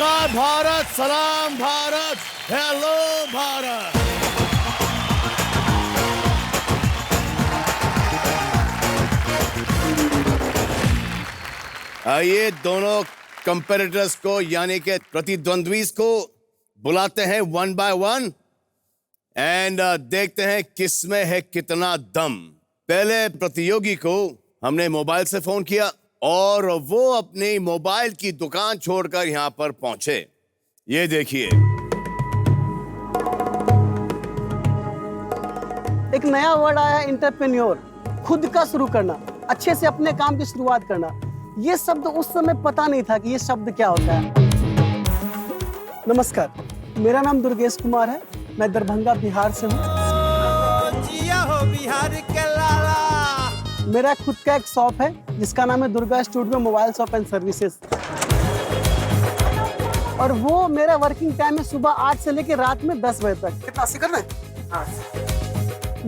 नमस्कार भारत, सलाम भारत, हेलो भारत। आइए दोनों कंपेटिटर्स को यानी के प्रतिद्वंद्वी को बुलाते हैं वन बाय वन एंड देखते हैं किसमें है कितना दम। पहले प्रतियोगी को हमने मोबाइल से फोन किया और वो अपनी मोबाइल की दुकान छोड़कर यहां पर पहुंचे। ये देखिए, एक नया वर्ड आया, एंटरप्रेन्योर। खुद का शुरू करना, अच्छे से अपने काम की शुरुआत करना। ये शब्द उस समय पता नहीं था कि ये शब्द क्या होता है। नमस्कार, मेरा नाम दुर्गेश कुमार है। मैं दरभंगा बिहार से हूँ। जिया हो बिहार के लाला। मेरा खुद का एक शॉप है जिसका नाम है Durga studio mobile shop and services. और वो मेरा वर्किंग टाइम है सुबह 8 से लेकर रात में 10 बजे तक। कितना सी करना है?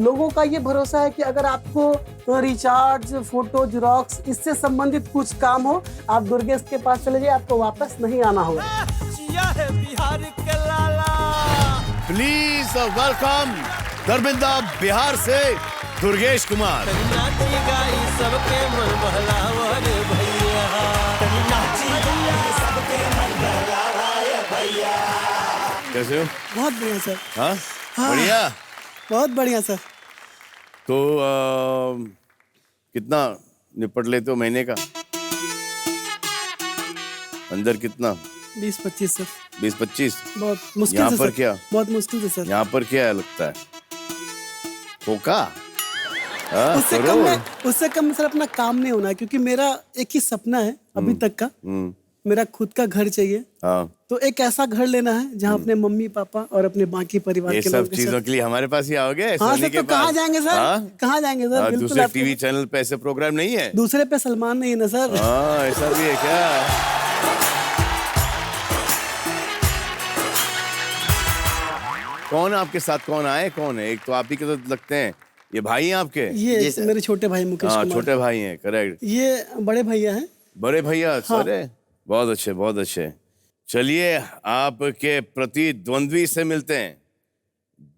लोगों का ये भरोसा है कि अगर आपको रिचार्ज, फोटो, जेरॉक्स इससे संबंधित कुछ काम हो, आप दुर्गेश के पास चले जाइए, आपको वापस नहीं आना होगा। जिया है बिहार के लाला। प्लीज वेलकम दरभंगा बिहार से दुर्गेश कुमार। नाची गाई सबके मन बहलावा रे भैया। नाची गाई सबके मन बहलावा रे भैया। कैसे हो? बहुत बढ़िया सर। हाँ, बढ़िया, बहुत बढ़िया सर। तो कितना निपट लेते हो महीने का? अंदर कितना? 20-25 सर। 20-25? बहुत मुश्किल यहाँ से पर सर। क्या? बहुत मुश्किल से सर। यहाँ पर क्या लगता है? धोखा? उससे कम सर अपना काम नहीं होना है, क्योंकि मेरा एक ही सपना है अभी तक का। मेरा खुद का घर चाहिए। हाँ। तो एक ऐसा घर लेना है जहाँ अपने मम्मी पापा और अपने बाकी परिवार ये के सब लोग चीजों के लिए हमारे पास ही आओगे? हाँ सोनी सर, के तो कहाँ पास? जाएंगे सर? हाँ? कहाँ जाएंगे सर? बिल्कुल दूसरे आपको- टीवी चैनल पे ऐसे प्रोग्राम नहीं है? दूसरे पे सलमान नहीं है ना सर। हाँ, ऐसा भी है क्या? कौन आपके साथ कौन आए? कौन है? एक तो आप ही के साथ लगते हैं। ये भाई हैं आपके? ये मेरे छोटे भाई मुकेश हाँ, कुमार। छोटे भाई हैं, करेक्ट। ये बड़े भैया हैं। बड़े भैया? हाँ। अरे बहुत अच्छे, बहुत अच्छे। चलिए आपके प्रतिद्वंद्वी से मिलते हैं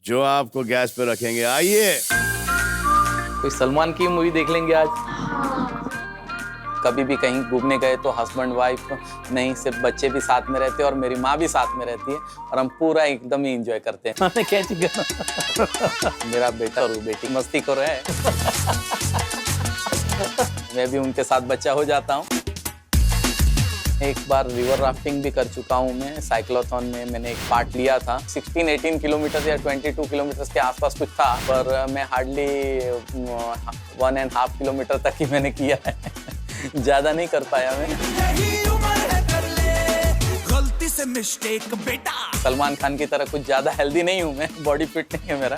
जो आपको गैस पे रखेंगे। आइए। कोई सलमान की मूवी देख लेंगे आज। कभी भी कहीं घूमने गए तो हस्बैंड वाइफ नहीं, सिर्फ बच्चे भी साथ में रहते हैं और मेरी माँ भी साथ में रहती है और हम पूरा एकदम ही एंजॉय करते हैं। मैंने क्या चीज़ मेरा बेटा और बेटी मस्ती कर रहे हैं। मैं भी उनके साथ बच्चा हो जाता हूँ। एक बार रिवर राफ्टिंग भी कर चुका हूँ मैं। साइक्लोथॉन में मैंने एक पार्ट लिया था। 16-18 किलोमीटर या 22 किलोमीटर के आसपास कुछ था, पर मैं हार्डली 1.5 किलोमीटर तक ही मैंने किया है। ज्यादा नहीं कर पाया मैं। यही उम्र है कर ले गलती से मिस्टेक बेटा। सलमान खान की तरह कुछ ज्यादा हेल्दी नहीं हूँ मैं, बॉडी फिट नहीं है मेरा,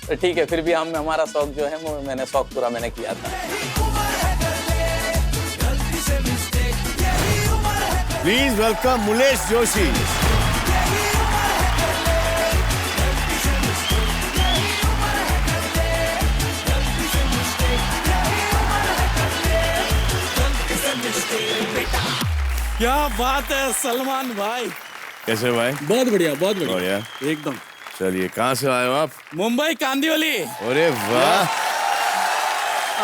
तो ठीक है। फिर भी हमारा शौक जो है वो मैंने शौक पूरा मैंने किया था। Please welcome Mulesh Joshi. क्या बात है सलमान भाई। कैसे भाई? बहुत बढ़िया, बहुत बढ़िया, बढ़िया। एकदम। चलिए, कहाँ से आए हो आप? मुंबई कांदिवली। अरे वाह,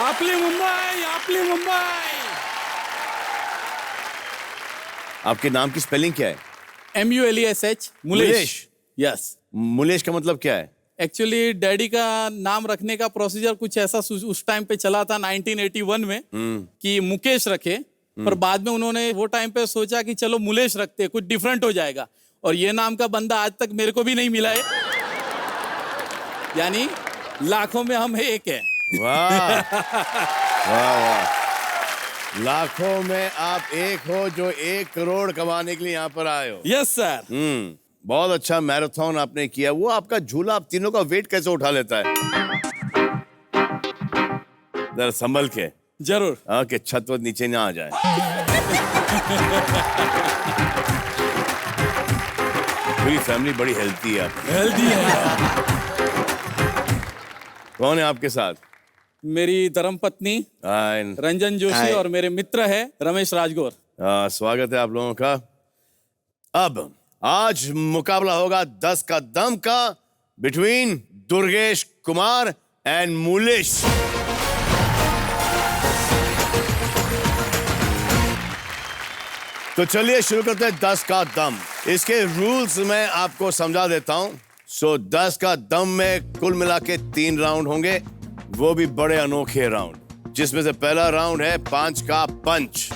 आपली मुंबई, आपली मुंबई। आपके नाम की स्पेलिंग क्या है? MULESH, मुलेश। यस। मुलेश का मतलब क्या है? एक्चुअली डैडी का नाम रखने का प्रोसीजर कुछ ऐसा उस टाइम पे चला था 1981 में कि मुकेश रखे, पर बाद में उन्होंने वो टाइम पे सोचा कि चलो मुलेश रखते, कुछ डिफरेंट हो जाएगा। और ये नाम का बंदा आज तक मेरे को भी नहीं मिला है, यानी लाखों में हम एक है। वाह वाह वाह, लाखों में आप एक हो जो 1 करोड़ कमाने के लिए यहाँ पर आए हो। Yes sir. बहुत अच्छा मैराथन आपने किया। वो आपका झूला आप तीनों का वेट कैसे उठा लेता है? जरा संभल के। जरूर। हाँ, कि छत वत नीचे ना आ जाए। पूरी फैमिली बड़ी हेल्थी है आपकी। हेल्दी है। कौन है आपके साथ? मेरी धर्मपत्नी रंजन जोशी और मेरे मित्र है रमेश राजगौर। स्वागत है आप लोगों का। अब आज मुकाबला होगा 10 का दम का बिटवीन दुर्गेश कुमार एंड मूलेश। तो चलिए शुरू करते हैं 10 का दम। इसके रूल्स मैं आपको समझा देता हूं। 10 का दम में कुल मिला के 3 राउंड होंगे, वो भी बड़े अनोखे राउंड, जिसमें से पहला राउंड है 5 का पंच,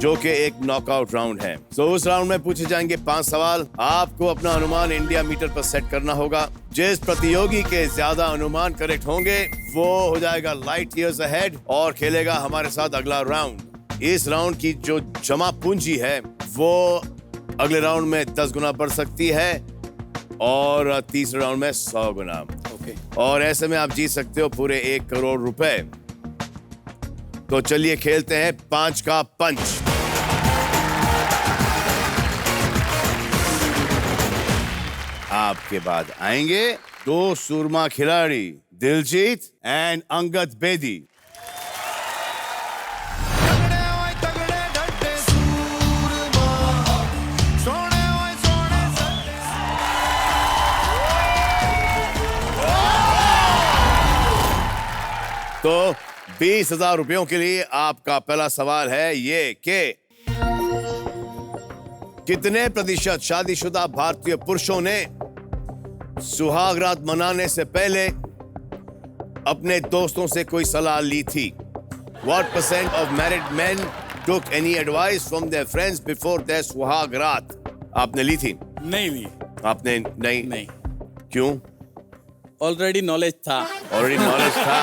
जो कि एक नॉकआउट राउंड है। उस राउंड में पूछे जाएंगे 5 सवाल। आपको अपना अनुमान इंडिया मीटर पर सेट करना होगा। जिस प्रतियोगी के ज्यादा अनुमान करेक्ट होंगे वो हो जाएगा लाइट ईयर्स अहेड और खेलेगा हमारे साथ अगला राउंड। इस राउंड की जो जमा पूंजी है वो अगले राउंड में 10 गुना बढ़ सकती है और तीसरे राउंड में 100 गुना। ओके। और ऐसे में आप जीत सकते हो पूरे 1 करोड़ रुपए। तो चलिए खेलते हैं 5 का पंच। आपके बाद आएंगे 2 सूरमा खिलाड़ी, दिलजीत एंड अंगद बेदी। तो 20,000 रुपयों के लिए आपका पहला सवाल है ये कि कितने प्रतिशत शादीशुदा भारतीय पुरुषों ने सुहाग रात मनाने से पहले अपने दोस्तों से कोई सलाह ली थी? What percent of married men took any advice from their friends before their सुहाग रात? आपने ली थी? नहीं ली। आपने नहीं? नहीं, क्यों? ऑलरेडी नॉलेज था। ऑलरेडी नॉलेज था।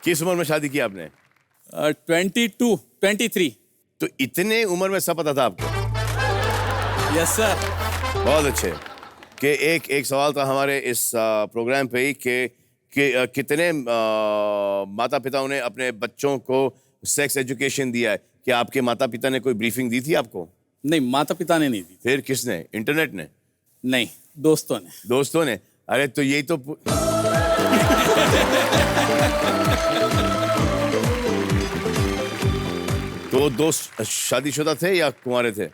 किस उम्र में शादी की आपने? 22, 23। तो इतने उम्र में सब पता था आपको? Yes sir. बहुत अच्छे। कि एक सवाल था हमारे इस प्रोग्राम पे ही कि कितने माता पिताओं ने अपने बच्चों को सेक्स एजुकेशन दिया है? कि आपके माता पिता ने कोई ब्रीफिंग दी थी आपको? नहीं, माता पिता ने नहीं दी। फिर किसने? इंटरनेट ने? नहीं, दोस्तों ने। दोस्तों ने? अरे तो यही तो तो दोस्त शादीशुदा थे या कुंवारे थे?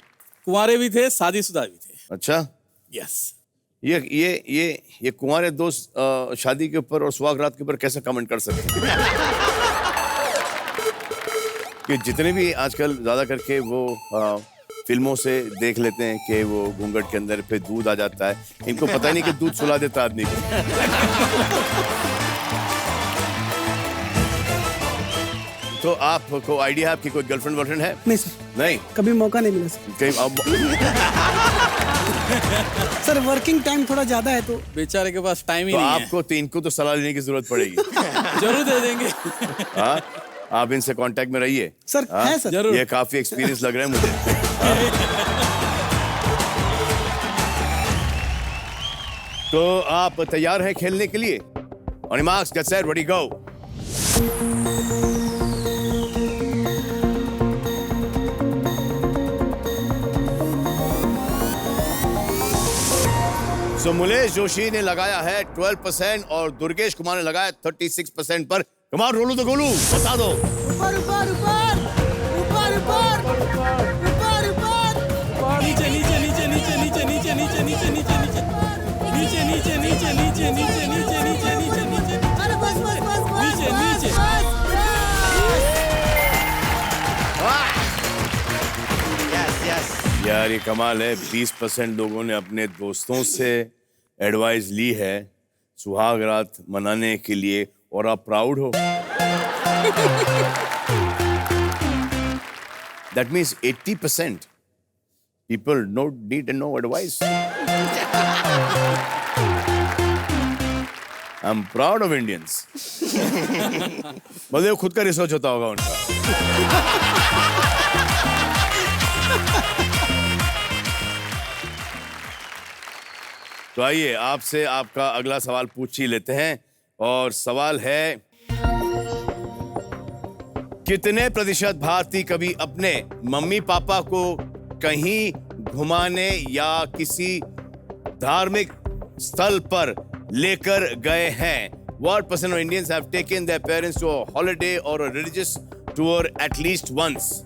कुंवारे भी थे, शादीशुदा भी थे। अच्छा। यस। ये कुंवारे दोस्त शादी के ऊपर और सुहाग रात के ऊपर कैसे कमेंट कर सकते हैं? कि जितने भी आजकल ज्यादा करके वो फिल्मों से देख लेते हैं कि वो घूंघट के अंदर पे दूध आ जाता है, इनको पता नहीं कि दूध सुला देता आदमी को। तो आपको आइडिया है आपकी कोई गर्लफ्रेंड वर्लफ्रेंड है? नहीं सर, नहीं, कभी मौका नहीं मिला सर। कहीं अब सर वर्किंग टाइम थोड़ा ज्यादा है तो बेचारे के पास टाइम ही तो नहीं आपको तो इनको तो सलाह लेने की जरूरत पड़ेगी। है। जरूर दे देंगे। हाँ, आप इनसे कांटेक्ट में रहिए। सर हाँ? है सर। जरूर। ये काफी एक्सपीरियंस लग रहा है मुझे। तो आप तैयार हैं खेलने के लिए? On your marks, get set, ready, go. So, Mulesh Joshi ने लगाया है 12% और दुर्गेश कुमार ने लगाया 36% पर। कमाल, रोलो तो गोलू, बता दो। ऊपर ऊपर ऊपर ऊपर ऊपर ऊपर ऊपर नीचे नीचे नीचे नीचे नीचे नीचे नीचे नीचे नीचे नीचे नीचे नीचे नीचे नीचे नीचे नीचे नीचे नीचे नीचे अरे बस बस बस नीचे नीचे। यार ये कमाल है, 20% लोगों ने अपने दोस्तों से एडवाइस ली है सुहाग रात मनाने के लिए और आप प्राउड हो। That means 80% people need no advice. I'm proud of Indians. मतलब खुद का रिसर्च होता होगा उनका। तो आइए आपसे आपका अगला सवाल पूछ ही लेते हैं और सवाल है कितने प्रतिशत भारतीय कभी अपने मम्मी पापा को कहीं घुमाने या किसी धार्मिक स्थल पर लेकर गए हैं? What percent of Indians have taken their parents to a holiday or a religious tour at least once?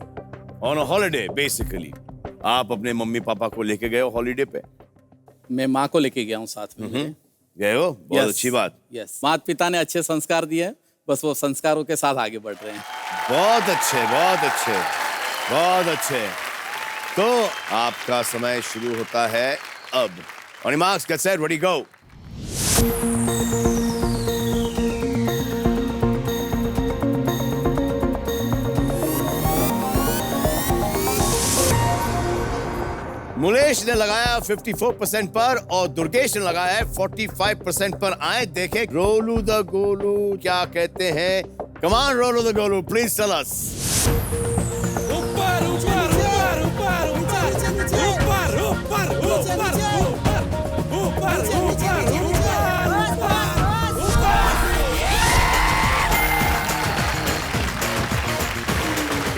On a holiday, basically. आप अपने मम्मी पापा को लेके गए हो हॉलीडे पे? मैं माँ को लेके गया हूँ साथ में। गए हो? बहुत अच्छी बात। यस, माता पिता ने अच्छे संस्कार दिए हैं, बस वो संस्कारों के साथ आगे बढ़ रहे हैं। बहुत अच्छे, बहुत अच्छे, बहुत अच्छे। तो आपका समय शुरू होता है अब। On your marks, get set, ready, go. Mulesh ने लगाया 54% पर और दुर्गेश ने लगाया है 45% पर। आए देखें रोलू द गोलू क्या कहते हैं। Come on Rolu the Golu, please tell us. ऊपर ऊपर ऊपर ऊपर ऊपर ऊपर ऊपर ऊपर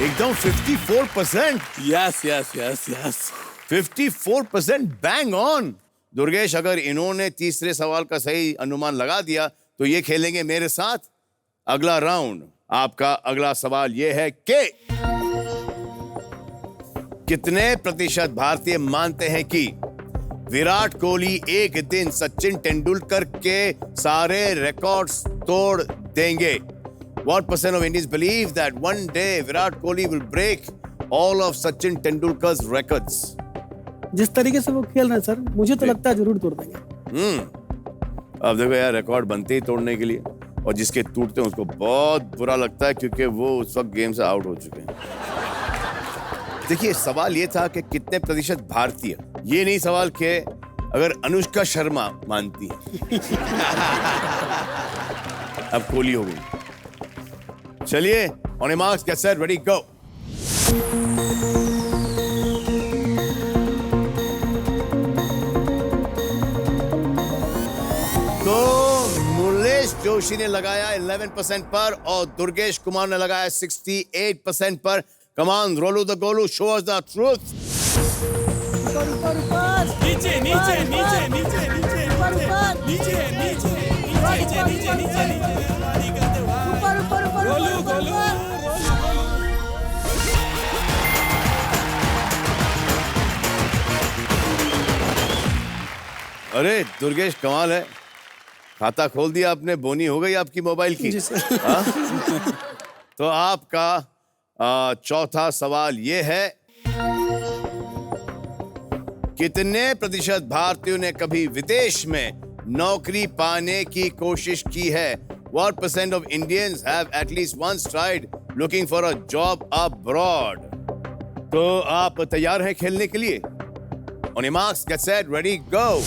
एकदम 54%। Yes yes yes yes 54% bang on. Durgesh, अगर इन्होंने तीसरे सवाल का सही अनुमान लगा दिया तो ये खेलेंगे मेरे साथ अगला राउंड। आपका अगला सवाल ये है कि कितने प्रतिशत भारतीय मानते हैं कि विराट कोहली एक दिन सचिन तेंदुलकर के सारे रिकॉर्ड्स तोड़ देंगे? What percent of Indians believe that one day Virat Kohli will break all of Sachin Tendulkar's records? जिस तरीके से वो खेल रहे हैं सर, मुझे तो लगता है जरूर तोड़ देंगे। अब देखो यार, रिकॉर्ड बनते ही तोड़ने के लिए, और जिसके टूटते हैं उसको बहुत बुरा लगता है क्योंकि वो उस वक्त गेम से आउट हो चुके हैं। देखिए, सवाल ये था कि कितने प्रतिशत भारतीय, ये नहीं सवाल कि अगर अनुष्का शर्मा मानती है। अब कोहली हो गई। चलिए, on your marks, get set, ready, go. तो मुलेश जोशी ने लगाया 11% पर और दुर्गेश कुमार ने लगाया 68% पर। Come on Rolu the Golu, show us the truth. नीचे नीचे नीचे नीचे नीचे नीचे नीचे नीचे नीचे नीचे गोलू गोलू। अरे दुर्गेश, कमाल है, खाता खोल दिया आपने, बोनी हो गई आपकी मोबाइल की। हाँ? तो आपका चौथा सवाल ये है, कितने प्रतिशत भारतीयों ने कभी विदेश में नौकरी पाने की कोशिश की है? What percent of Indians have at least once tried looking for a job abroad? तो आप तैयार हैं खेलने के लिए? On your marks, get set, ready, go.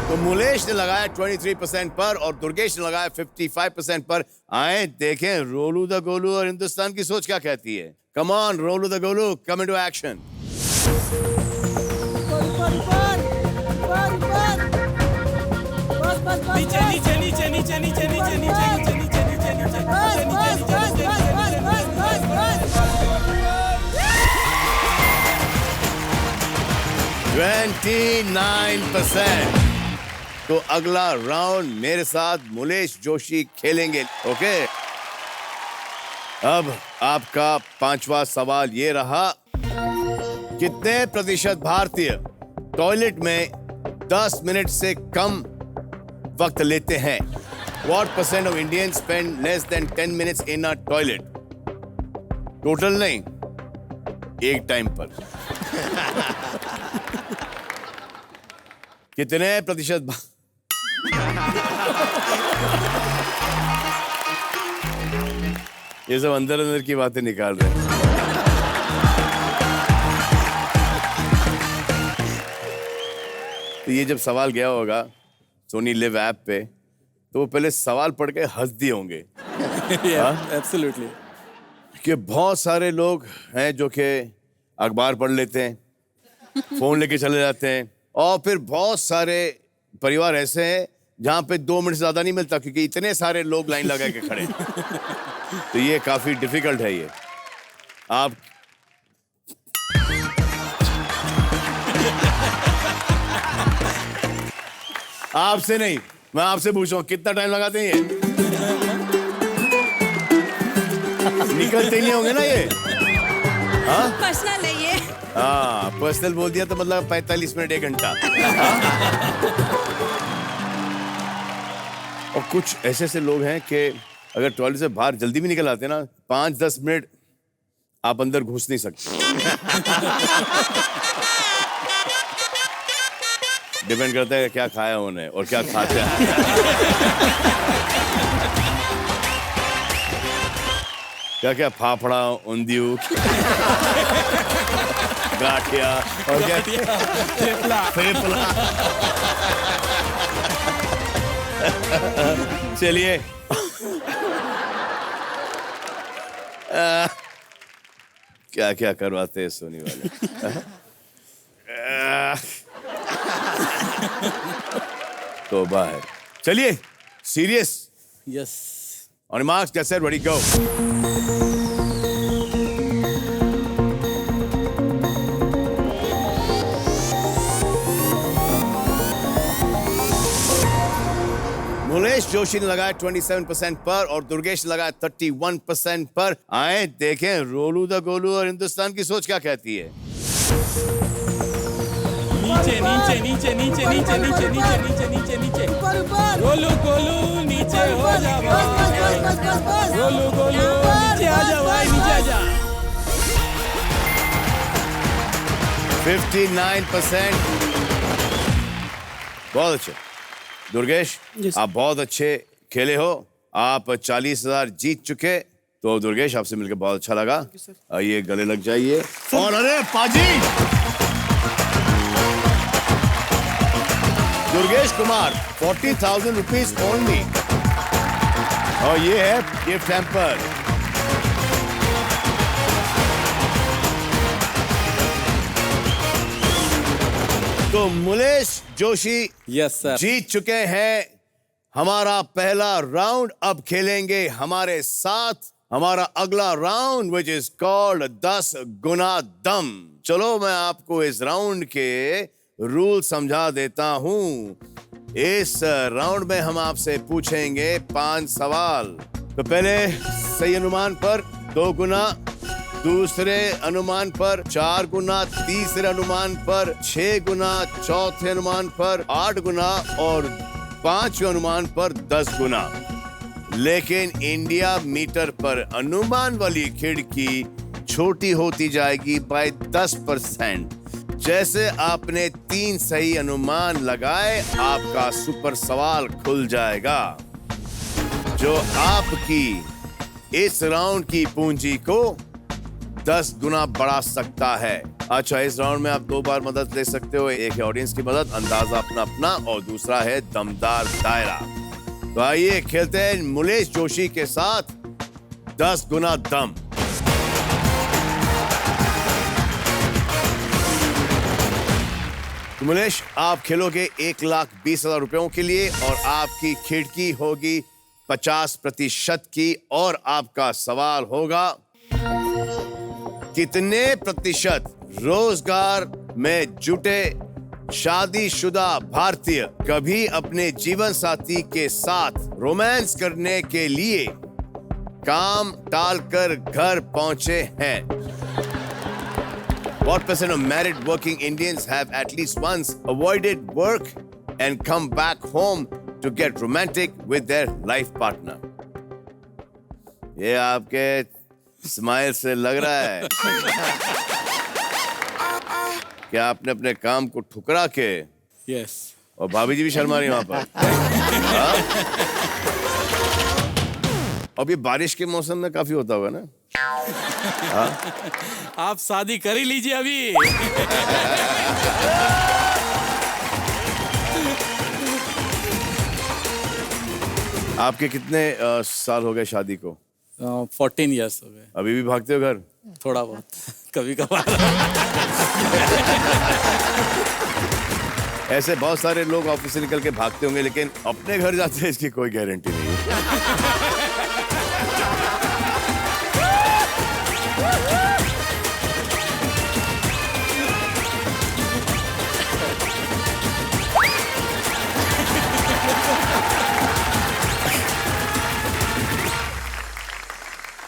तो मुलेश ने लगाया 23% पर और दुर्गेश ने लगाया 55% पर। आए देखें रोलू द गोलू और हिंदुस्तान की सोच क्या कहती है। Come on, Rolu the Golu, come into action. नीचे नीचे नीचे नीचे नीचे नीचे नीचे नीचे नीचे नीचे नीचे 29%। तो अगला राउंड मेरे साथ मुलेश जोशी खेलेंगे, ओके? अब आपका पांचवा सवाल ये रहा, कितने प्रतिशत भारतीय टॉयलेट में 10 मिनट से कम वक्त लेते हैं? What percent of Indians spend less than 10 minutes in a toilet? Total नहीं, एक टाइम पर। कितने प्रतिशत ये सब अंदर अंदर की बातें निकाल रहे हैं। तो ये जब सवाल गया होगा सोनी लिव ऐप पे, तो वो पहले सवाल पढ़ के हंस दिए होंगे। एब्सोल्युटली। कि बहुत सारे लोग हैं जो कि अखबार पढ़ लेते हैं, फोन लेके चले जाते हैं, और फिर बहुत सारे परिवार ऐसे हैं जहाँ पे 2 मिनट से ज्यादा नहीं मिलता क्योंकि इतने सारे लोग लाइन लगा के खड़े हैं। तो ये काफी डिफिकल्ट है। ये आप आपसे नहीं, मैं आपसे पूछ रहा हूँ कितना टाइम लगाते हैं ये? निकलते नहीं होंगे ना ये? हाँ पर्सनल है ये। हाँ, पर्सनल बोल दिया तो मतलब 45 मिनट 1 घंटा। और कुछ ऐसे ऐसे लोग हैं कि अगर टॉयलेट से बाहर जल्दी भी निकल आते ना 5-10 मिनट आप अंदर घुस नहीं सकते। डिपेंड करता है क्या खाया उन्हें और क्या खाते हैं। क्या क्या फाफड़ा, उंदियू, गाठिया और क्या फेफड़ा। चलिए क्या क्या करवाते हैं सोनी वाले। तौबा है। चलिए serious, yes on marks get set ready go. Mulesh Joshi ने लगाया 27% पर और दुर्गेश लगाया 31% पर। आए देखें रोलू द गोलू और हिंदुस्तान की सोच क्या कहती है। नीचे नीचे नीचे नीचे नीचे नीचे नीचे नीचे नीचे नीचे गोलू गोलू नीचे हो जा भाई। गोलू गोलू नीचे आ जा भाई, नीचे आ जा। 59%। बहुत अच्छे दुर्गेश, आप बहुत अच्छे खेले हो। आप 40,000 जीत चुके। तो दुर्गेश आपसे मिलकर बहुत अच्छा लगा। आइए गले लग जाइए। और अरे पाजी दुर्गेश कुमार 40,000 रुपीज ओनली। और ये है गिफ्ट हैम्पर। तो मुलेश जोशी यस सर। जीत चुके हैं हमारा पहला राउंड। अब खेलेंगे हमारे साथ हमारा अगला राउंड विच इज कॉल्ड 10 गुना दम। चलो मैं आपको इस राउंड के रूल समझा देता हूं। इस राउंड में हम आपसे पूछेंगे 5 सवाल। तो पहले सही अनुमान पर 2 गुना, दूसरे अनुमान पर 4 गुना, तीसरे अनुमान पर 6 गुना, चौथे अनुमान पर 8 गुना और 5वें अनुमान पर 10 गुना। लेकिन इंडिया मीटर पर अनुमान वाली खिड़की छोटी होती जाएगी बाय 10%। जैसे आपने 3 सही अनुमान लगाए आपका सुपर सवाल खुल जाएगा जो आपकी इस राउंड की पूंजी को 10 गुना बढ़ा सकता है। अच्छा, इस राउंड में आप 2 बार मदद ले सकते हो। एक है ऑडियंस की मदद, अंदाजा अपना अपना, और दूसरा है दमदार दायरा। तो आइए खेलते हैं मुलेश जोशी के साथ 10 गुना दम। तो मुलेश, आप खेलोगे 1,20,000 रुपयों के लिए और आपकी खिड़की होगी 50% की। और आपका सवाल होगा कितने प्रतिशत रोजगार में जुटे शादीशुदा भारतीय कभी अपने जीवन साथी के साथ रोमांस करने के लिए काम टालकर घर पहुंचे हैं? What percent of married working Indians have at least once avoided work and come back home to get romantic with their life partner? ये आपके स्माइल से लग रहा है कि आपने अपने काम को ठुकरा के। यस। और भाभी जी भी शर्मा रही वहां पर। हाँ? अब ये बारिश के मौसम में काफी होता होगा ना? हाँ? आप शादी कर ही लीजिए अभी। आपके कितने साल हो गए शादी को? 14 इयर्स हो गए। अभी भी भागते हो घर? थोड़ा बहुत, कभी कभार। ऐसे बहुत सारे लोग ऑफिस से निकल के भागते होंगे लेकिन अपने घर जाते हैं इसकी कोई गारंटी नहीं है।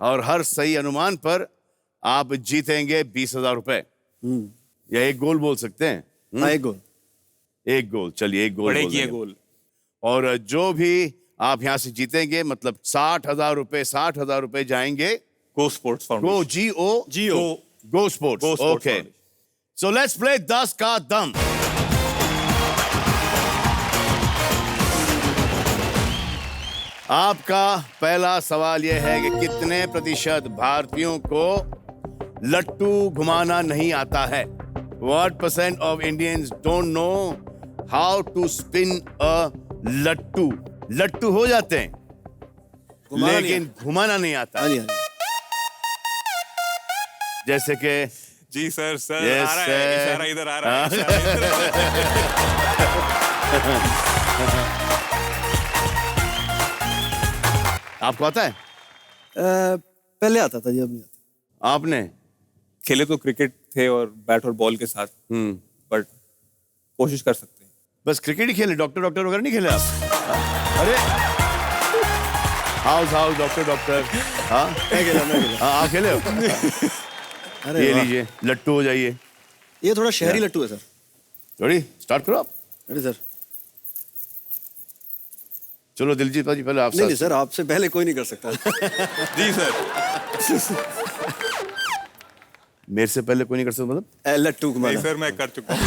और हर सही अनुमान पर आप जीतेंगे 20,000 रुपए। या एक गोल बोल सकते हैं। हाँ, एक गोल। एक गोल, चलिए एक गोल बोल पड़ेगी ये देंगे। गोल। और जो भी आप यहाँ से जीतेंगे मतलब 60,000 रुपए, 60,000 रुपए जाएंगे go sports go foundation. GO go sports. Go Sports okay, so let's play 10 का दम। आपका पहला सवाल यह है कि कितने प्रतिशत भारतीयों को लट्टू घुमाना नहीं आता है? What percent of Indians don't know how to spin a लट्टू? लट्टू हो जाते हैं घुमाना नहीं लेकिन घुमाना नहीं आता। हाँ जी, हाँ जी। जैसे कि जी सर, सर Yes, आ रहा sir. है, इशारा इधर आ रहा है, इशारा इधर आ रहा है। आपको आता है? पहले आता था, जब नहीं आता। आपने? खेले तो क्रिकेट थे और बैट और बॉल के साथ, बट कोशिश कर सकते हैं। बस क्रिकेट ही खेले, डॉक्टर वगैरह नहीं खेले आप? अरे हाउस डॉक्टर हाँ मैं खेला, मैं खेला। हाँ, आप खेले हो? अरे ये वाह। लीजिए लट्टू हो जाइए। ये थोड़ा शहरी लट्टू है सर। रेडी, स्टार्ट करो आप। अरे सर, चलो दिलजीत भाजी पहले आप। नहीं सर, आपसे पहले कोई नहीं कर सकता। जी सर। मेरे से पहले कोई नहीं कर सकता मतलब? लट्टू नहीं घुमाना। सर, मैं कर चुका हूँ।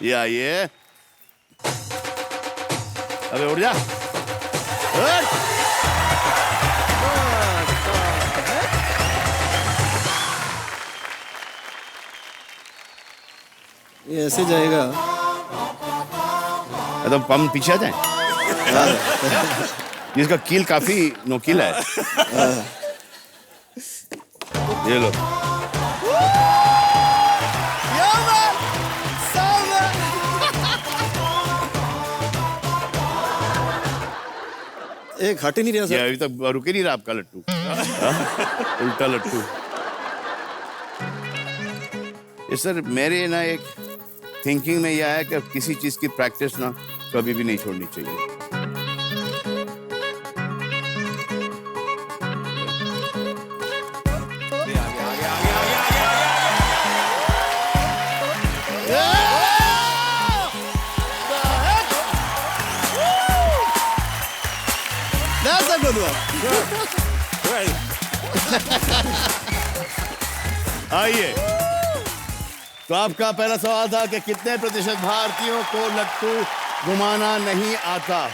ये आइए, अबे उठ जा। उठ। ये ऐसे जाएगा। तो हम पीछे आ जाएं। इसका कील काफी नोकील है। ये लो। एक हट ही नहीं रहा ये सर। अभी तक रुक ही नहीं रहा आपका लट्टू। हाँ? उल्टा लट्टू। ये सर मेरे ना एक थिंकिंग में यह है कि किसी चीज की प्रैक्टिस ना कभी भी नहीं छोड़नी चाहिए। आइए, तो आपका पहला सवाल था कि कितने प्रतिशत भारतीयों को लट्टू घुमाना नहीं आता?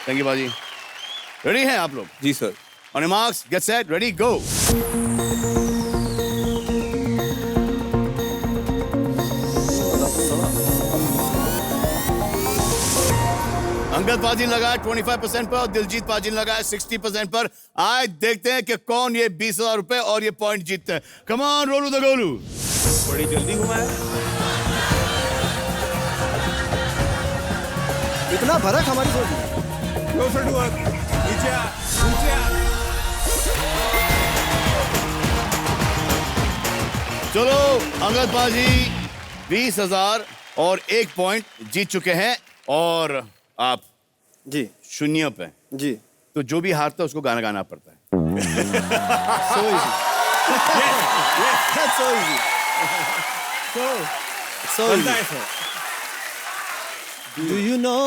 तंगी बाजी, रेडी हैं आप लोग? जी sir. On marks, get set, ready, go. Angad पाजी लगाया 25% पर और दिलजीत पाजी लगाया 60% पर। आज देखते हैं कि कौन ये 20,000 रुपए और ये पॉइंट जीतते हैं। Come on, Rolu the Golu. बड़ी जल्दी घुमाया। इतना फर्क हमारी सोच में। Closer to earth. नीचे आ, नीचे आ। चलो अंगद पाजी 20,000 और 1 पॉइंट जीत चुके हैं और आप जी शून्य पे। जी। तो जो भी हारता है उसको गाना गाना पड़ता है। So easy. That's so easy. So बनता easy. है सर। Do you know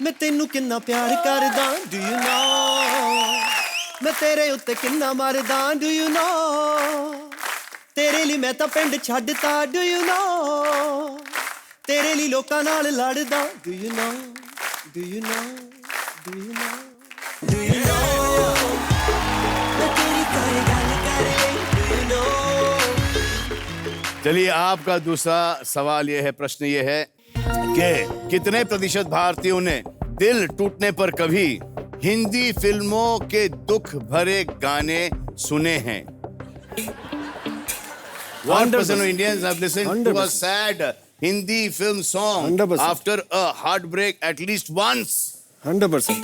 मैं तेनू किन्ना प्यार करदा? Do you know मैं तेरे उत्ते किन्ना मरदा? Do you know तेरे ਲਈ मैं तां पिंड छड्डता? Do you know तेरे ਲਈ लोकां नाल लड़दा? Do you know Do you know Do you know Do you know मैं तेरी तारे गल कर लई? Do you know चलिए आपका दूसरा सवाल ये है, प्रश्न ये है कि कितने प्रतिशत भारतीयों ने दिल टूटने पर कभी हिंदी फिल्मों के दुख भरे गाने सुने हैं? 1% of Indians have listened to a 100%. sad Hindi film song 100%. after a heartbreak at least once. 100%.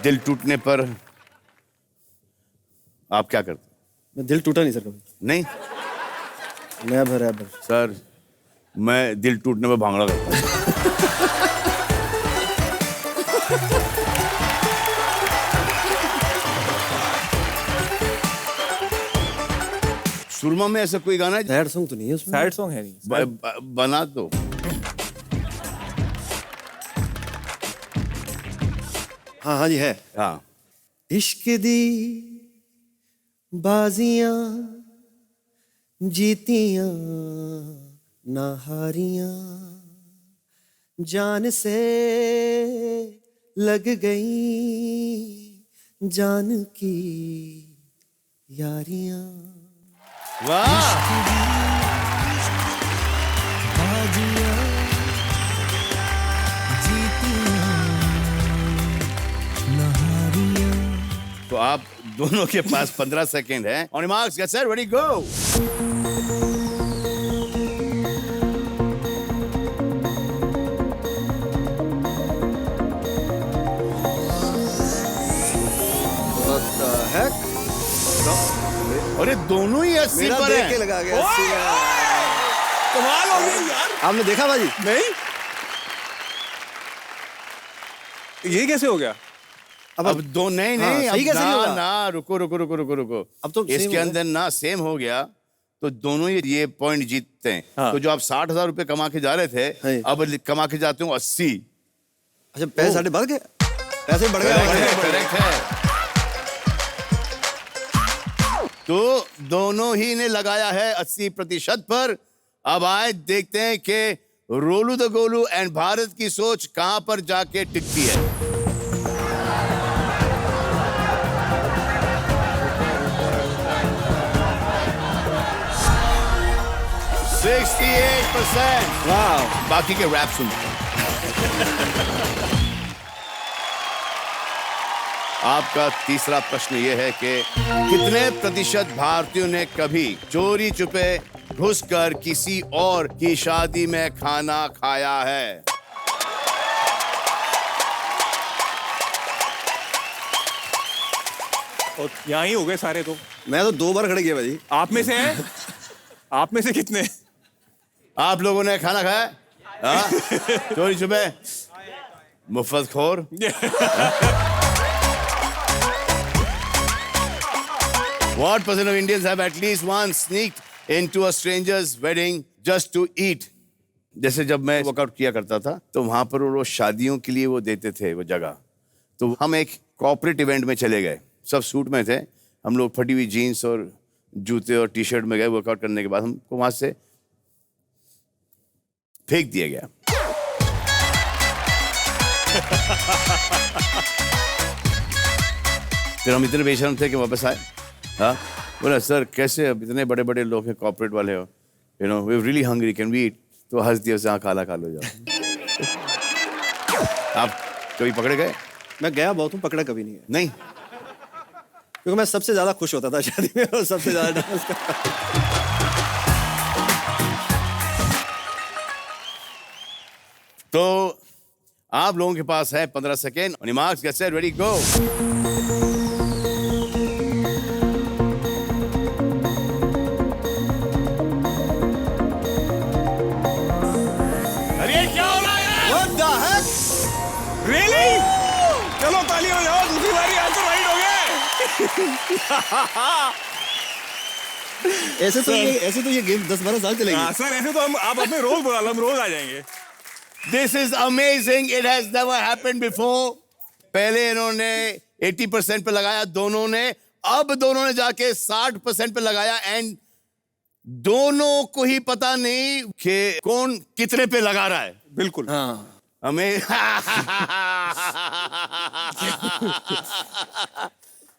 दिल टूटने पर आप क्या करते? मैं दिल टूटा नहीं सर कभी। नहीं नेवर। सर, मैं दिल टूटने में भांगड़ा करता हूँ। सुरमा में ऐसा कोई गाना है सैड सॉन्ग तो नहीं है उसमें। सैड सॉन्ग है नहीं। बना दो। हाँ जी है। हाँ, इश्क दी बाजियां जीतियां ना हारियां, जान से लग गई जान की यारियां। वाह। तो आप दोनों के पास 15 सेकेंड है। On marks, get set, ready, go. अरे दोनों ही 80 मेरा पर देख के हैं। लगा गया। कमाल हो गई यार। आपने देखा बाजी? नहीं, ये कैसे हो गया? अब दो नहीं हाँ, नहीं, सही अब कैसे नहीं ना होगा? ना, रुको। अब तो same इसके हो गया। अंदर ना सेम हो गया, तो दोनों ही ये पॉइंट जीतते हैं। हाँ। तो जो आप 60,000 रुपए कमा के जा रहे थे, हाँ। अब कमा के जाते हो 80। अच्छा पैसे साढ़े बढ़ गए, पैसे बढ़ गए। करेक्ट है। तो दोनों ही ने लगाया है 80% पर। अब आए देखते हैं कि रोलू द गोलू एंड भारत की सोच कहां पर जाके टिकती है। वाह। बाकी के रैप सुनते हैं। आपका तीसरा प्रश्न यह है कि कितने प्रतिशत भारतीयों ने कभी चोरी छुपे घुसकर किसी और की शादी में खाना खाया है? और यहाँ ही हो गए सारे। तो मैं तो 2 बार खड़े किया भाई। आप में से हैं? आप में से कितने? आप लोगों ने खाना खाया? हाँ? चोरी छुपे मुफ्त खोर। What percent of Indians have at least once sneaked into a stranger's wedding just to eat? जैसे जब मैं वर्कआउट किया करता था, तो वहां पर वो शादियों के लिए वो देते थे वो जगह। तो हम एक कॉर्पोरेट इवेंट में चले गए, सब सूट में थे, हम लोग फटी हुई जीन्स और जूते और टी शर्ट में गए। वर्कआउट करने के बाद हमको वहां से फेंक दिया गया। फिर हम इतने बेशर्म थे कि वापस आए। हाँ, बोला सर कैसे, अब इतने बड़े बड़े लोग हैं, कॉर्पोरेट वाले हो, you know we really hungry, can we eat? तो हंस दिया, से खाला खा लो जाओ। आप कभी पकड़े गए? मैं गया बहुत हूँ, पकड़ा कभी नहीं है, नहीं। क्योंकि मैं सबसे ज्यादा खुश होता था शादी में और सबसे ज्यादा डांस करता। तो आप लोगों के पास है 15 second. On marks, get set, ready, go. अरे क्या हो रहा है? What the heck? Really? चलो ताली हो जाओ, दूसरी बारी आंसर राइट हो गए। ऐसे तो ये गेम 10-12 साल चलेगी। हाँ सर, ऐसे तो आप अपने रोज बुला लो, हम रोज आ जाएंगे। This is amazing. It has never happened before. पहले इन्होंने 80% पे लगाया दोनों ने, अब दोनों ने जाके 60% पे लगाया एंड दोनों को ही पता नहीं कि कौन कितने पे लगा रहा है। बिल्कुल। हाँ। हमें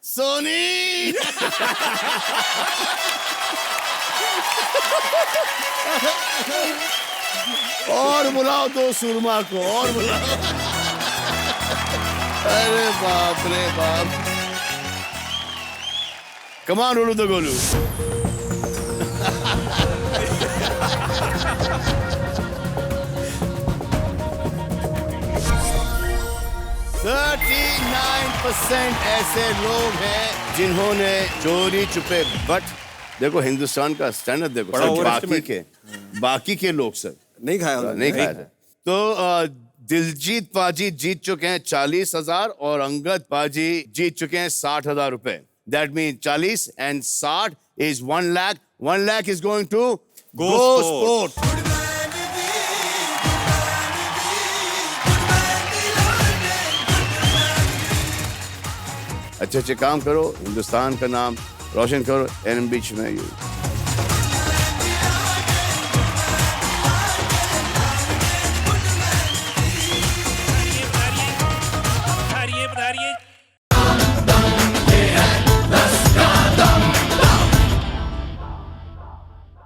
सोनी और बुलाओ दो सुरमा को, और बुलाओ। अरे बाप रे बाप। कमान रोलू द गोलू। 39% ऐसे लोग हैं जिन्होंने चोरी छुपे बट देखो हिंदुस्तान का स्टैंडर्ड देखो बड़ा सर, बाकी के लोग सर नहीं खाया उन्होंने। नहीं खाया था। तो दिलजीत पाजी जीत चुके हैं 40,000 और अंगद पाजी जीत चुके हैं 60,000 रुपए। That mean 40 and 60 is 1 lakh. 1 lakh is going to Go Sport. अच्छे अच्छे काम करो, हिंदुस्तान का नाम रोशन करो। एनएम बीच में